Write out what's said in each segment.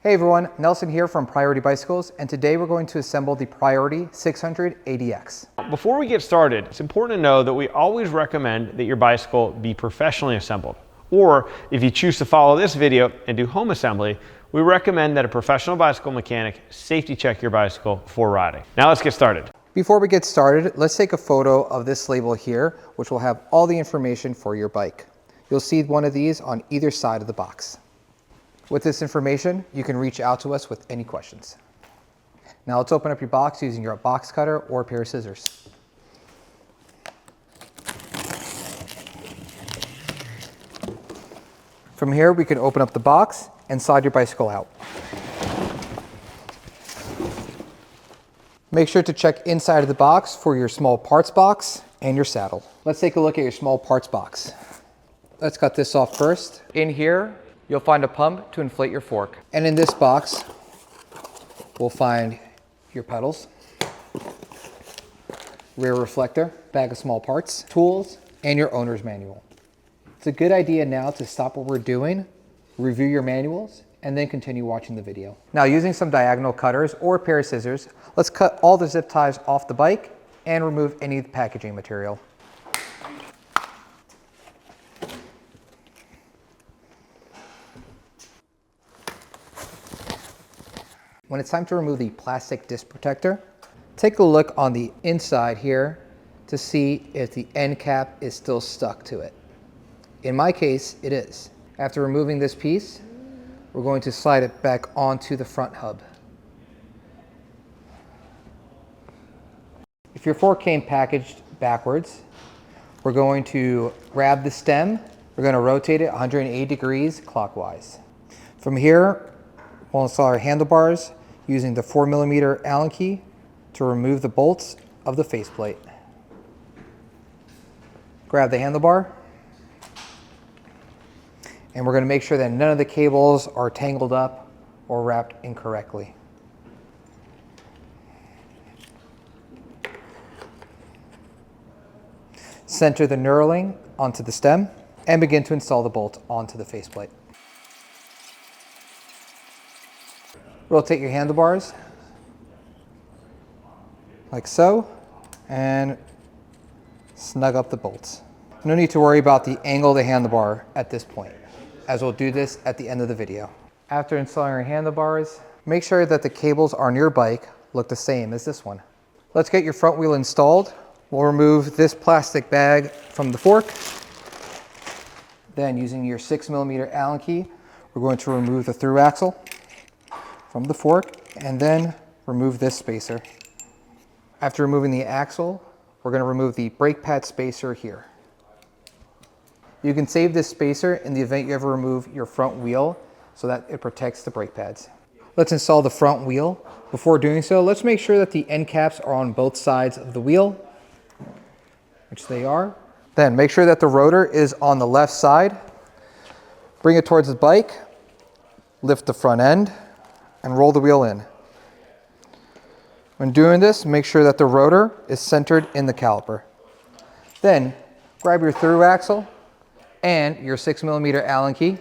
Hey everyone, Nelson here from Priority Bicycles, and today we're going to assemble the Priority 600 ADX. Before we get started, it's important to know that we always recommend that your bicycle be professionally assembled. Or if you choose to follow this video and do home assembly, we recommend that a professional bicycle mechanic safety check your bicycle before riding. Now let's get started. Before we get started, let's take a photo of this label here, which will have all the information for your bike. You'll see one of these on either side of the box. With this information, you can reach out to us with any questions. Now let's open up your box using your box cutter or a pair of scissors. From here, we can open up the box and slide your bicycle out. Make sure to check inside of the box for your small parts box and your saddle. Let's take a look at your small parts box. Let's cut this off first. In here, you'll find a pump to inflate your fork. And in this box, we'll find your pedals, rear reflector, bag of small parts, tools, and your owner's manual. It's a good idea now to stop what we're doing, review your manuals, and then continue watching the video. Now, using some diagonal cutters or a pair of scissors, let's cut all the zip ties off the bike and remove any packaging material. When it's time to remove the plastic disc protector, take a look on the inside here to see if the end cap is still stuck to it. In my case, it is. After removing this piece, we're going to slide it back onto the front hub. If your fork came packaged backwards, we're going to grab the stem. We're going to rotate it 180 degrees clockwise. From here, we'll install our handlebars using the 4mm Allen key to remove the bolts of the faceplate. Grab the handlebar, and we're going to make sure that none of the cables are tangled up or wrapped incorrectly. Center the knurling onto the stem and begin to install the bolt onto the faceplate. Rotate your handlebars like so and snug up the bolts. No need to worry about the angle of the handlebar at this point, as we'll do this at the end of the video. After installing your handlebars, make sure that the cables on your bike look the same as this one. Let's get your front wheel installed. We'll remove this plastic bag from the fork. Then, using your 6mm Allen key, we're going to remove the through axle from the fork and then remove this spacer. After removing the axle, we're going to remove the brake pad spacer here. You can save this spacer in the event you ever remove your front wheel so that it protects the brake pads. Let's install the front wheel. Before doing so, let's make sure that the end caps are on both sides of the wheel, which they are. Then make sure that the rotor is on the left side. Bring it towards the bike, lift the front end, and roll the wheel in. When doing this, make sure that the rotor is centered in the caliper. Then grab your through axle and your 6mm Allen key.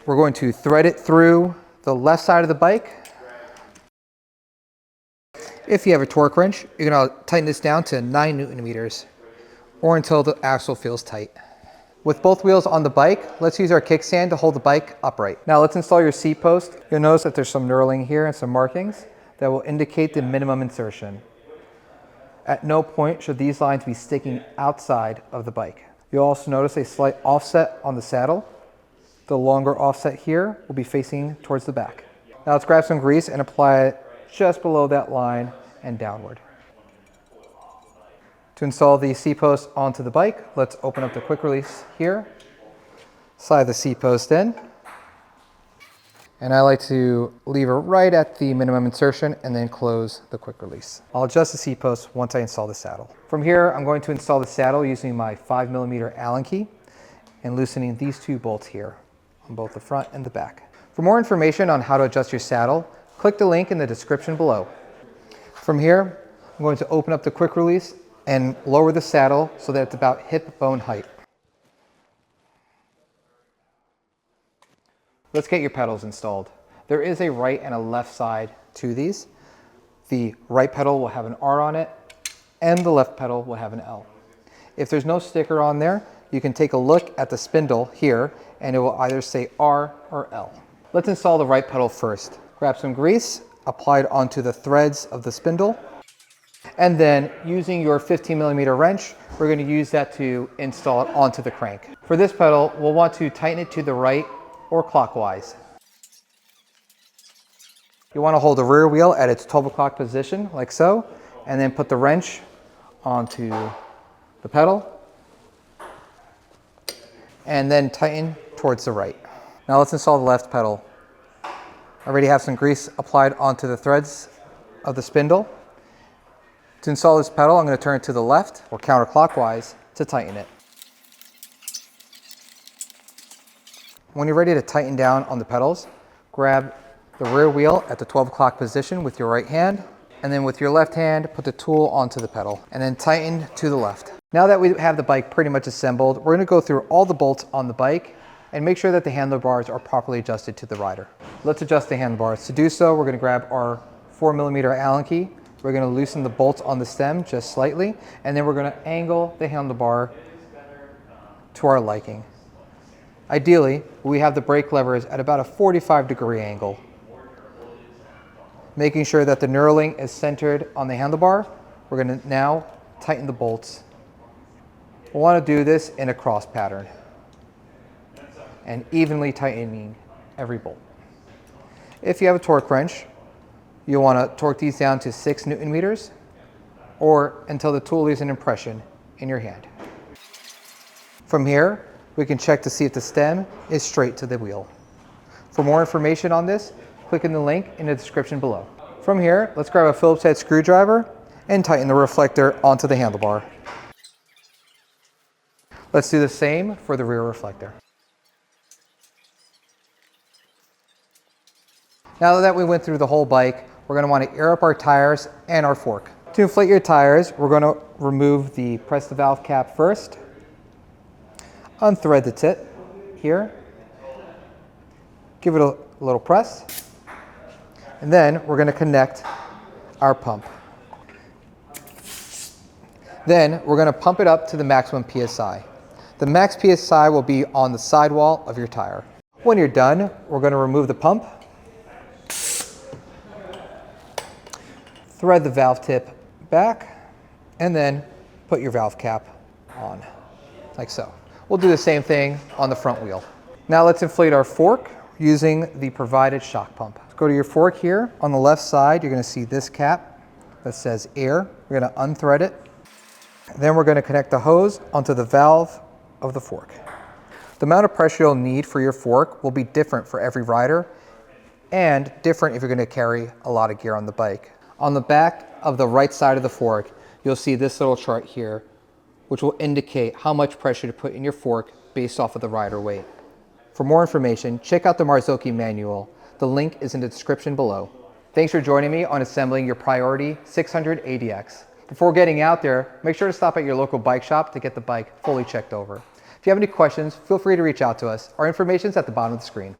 We're going to thread it through the left side of the bike. If you have a torque wrench, you're going to tighten this down to 9 Nm or until the axle feels tight. With both wheels on the bike, let's use our kickstand to hold the bike upright. Now let's install your seat post. You'll notice that there's some knurling here and some markings that will indicate the minimum insertion. At no point should these lines be sticking outside of the bike. You'll also notice a slight offset on the saddle. The longer offset here will be facing towards the back. Now let's grab some grease and apply it just below that line and downward. To install the seat post onto the bike, let's open up the quick release here, slide the seat post in, and I like to leave it right at the minimum insertion and then close the quick release. I'll adjust the seat post once I install the saddle. From here, I'm going to install the saddle using my 5mm Allen key and loosening these two bolts here on both the front and the back. For more information on how to adjust your saddle, click the link in the description below. From here, I'm going to open up the quick release and lower the saddle so that it's about hip bone height. Let's get your pedals installed. There is a right and a left side to these. The right pedal will have an R on it, and the left pedal will have an L. If there's no sticker on there, you can take a look at the spindle here, and it will either say R or L. Let's install the right pedal first. Grab some grease, apply it onto the threads of the spindle, and then using your 15mm wrench, we're going to use that to install it onto the crank. For this pedal, we'll want to tighten it to the right or clockwise. You want to hold the rear wheel at its 12 o'clock position, like so, and then put the wrench onto the pedal, and then tighten towards the right. Now let's install the left pedal. I already have some grease applied onto the threads of the spindle. To install this pedal, I'm going to turn it to the left or counterclockwise to tighten it. When you're ready to tighten down on the pedals, grab the rear wheel at the 12 o'clock position with your right hand, and then with your left hand, put the tool onto the pedal, and then tighten to the left. Now that we have the bike pretty much assembled, we're going to go through all the bolts on the bike and make sure that the handlebars are properly adjusted to the rider. Let's adjust the handlebars. To do so, we're going to grab our 4mm Allen key. We're going to loosen the bolts on the stem just slightly, and then we're going to angle the handlebar to our liking. Ideally, we have the brake levers at about a 45-degree angle. Making sure that the knurling is centered on the handlebar, we're going to now tighten the bolts. We'll want to do this in a cross pattern and evenly tightening every bolt. If you have a torque wrench, you'll want to torque these down to 6 Newton meters or until the tool leaves an impression in your hand. From here, we can check to see if the stem is straight to the wheel. For more information on this, click in the link in the description below. From here, let's grab a Phillips head screwdriver and tighten the reflector onto the handlebar. Let's do the same for the rear reflector. Now that we went through the whole bike, we're going to want to air up our tires and our fork. To inflate your tires, we're going to remove the press the valve cap first, unthread the tip here, give it a little press, and then we're going to connect our pump. Then we're going to pump it up to the maximum PSI. The max PSI will be on the sidewall of your tire. When you're done, we're going to remove the pump, thread the valve tip back, and then put your valve cap on, like so. We'll do the same thing on the front wheel. Now let's inflate our fork using the provided shock pump. Go to your fork here. On the left side, you're going to see this cap that says air. We're going to unthread it. Then we're going to connect the hose onto the valve of the fork. The amount of pressure you'll need for your fork will be different for every rider and different if you're going to carry a lot of gear on the bike. On the back of the right side of the fork, you'll see this little chart here, which will indicate how much pressure to put in your fork based off of the rider weight. For more information, check out the Marzocchi manual. The link is in the description below. Thanks for joining me on assembling your Priority 600 ADX. Before getting out there, make sure to stop at your local bike shop to get the bike fully checked over. If you have any questions, feel free to reach out to us. Our information is at the bottom of the screen.